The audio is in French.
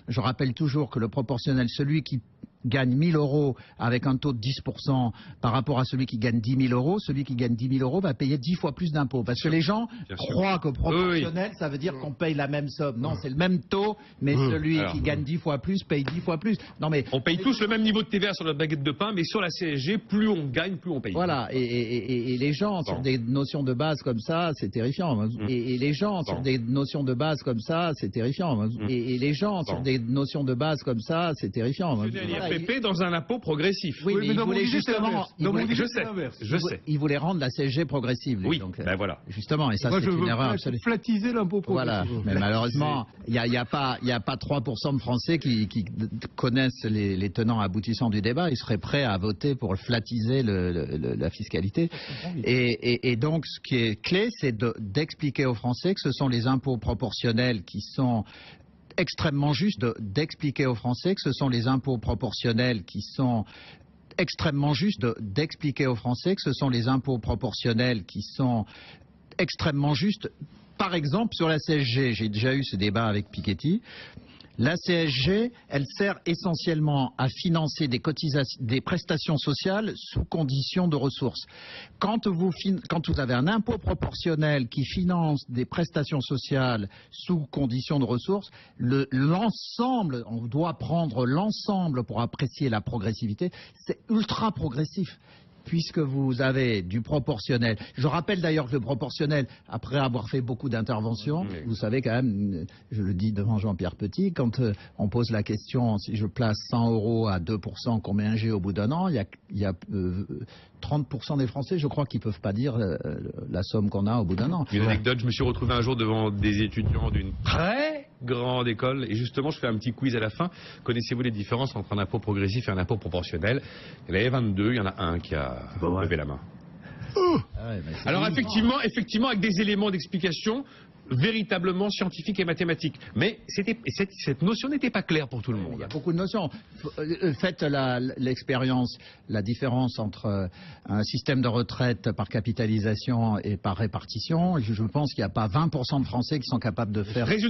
Je rappelle toujours que le proportionnel, celui qui gagne 1 000 € avec un taux de 10% par rapport à celui qui gagne 10 000 €, celui qui gagne 10 000 € va payer 10 fois plus d'impôts. Parce que les gens croient que proportionnel, ça veut dire qu'on paye la même somme. Non, c'est le même taux, mais celui qui gagne 10 fois plus paye 10 fois plus. Non, mais on paye tous le même niveau de TVA sur notre baguette de pain, mais sur la CSG, plus on gagne, plus on paye. Voilà, et les gens, sur des notions de base comme ça, c'est terrifiant. Et les gens, sur des notions de base comme ça, c'est terrifiant. Et les gens, sur des notions de base comme ça, c'est terrifiant. L'IRPP dans un impôt progressif. Oui, mais il voulait justement... Je sais. Il voulait rendre la CSG progressive. Lui, oui, donc, ben voilà. Justement, et ça c'est une erreur absolue. Flatiser l'impôt progressif. Voilà, mais malheureusement, il n'y a pas 3% de Français qui connaissent les tenants aboutissants du débat. Ils seraient prêts à voter pour flatiser la fiscalité. Et donc, ce qui est clé, c'est d'expliquer aux Français que ce sont les impôts proportionnels qui sont extrêmement justes, d'expliquer aux Français que ce sont les impôts proportionnels qui sont extrêmement justes, d'expliquer aux Français que ce sont les impôts proportionnels qui sont extrêmement justes. Par exemple, sur la CSG, j'ai déjà eu ce débat avec Piketty. La CSG, elle sert essentiellement à financer des prestations sociales sous condition de ressources. Quand vous avez un impôt proportionnel qui finance des prestations sociales sous condition de ressources, l'ensemble, on doit prendre l'ensemble pour apprécier la progressivité, c'est ultra progressif. Puisque vous avez du proportionnel. Je rappelle d'ailleurs que le proportionnel, après avoir fait beaucoup d'interventions, vous savez quand même, je le dis devant Jean-Pierre Petit, quand on pose la question, si je place 100 € à 2%, combien j'ai au bout d'un an, il y a 30% des Français, je crois, qui ne peuvent pas dire la somme qu'on a au bout d'un an. Une anecdote, je me suis retrouvé un jour devant des étudiants d'une très grande école, et justement, je fais un petit quiz à la fin. Connaissez-vous les différences entre un impôt progressif et un impôt proportionnel? Il y en avait 22, il y en a un qui a levé la main. Alors effectivement, avec des éléments d'explication véritablement scientifiques et mathématiques. Mais cette notion n'était pas claire pour tout le monde. Il y a beaucoup de notions. Faites l'expérience, la différence entre un système de retraite par capitalisation et par répartition. Je pense qu'il n'y a pas 20% de Français qui sont capables de faire...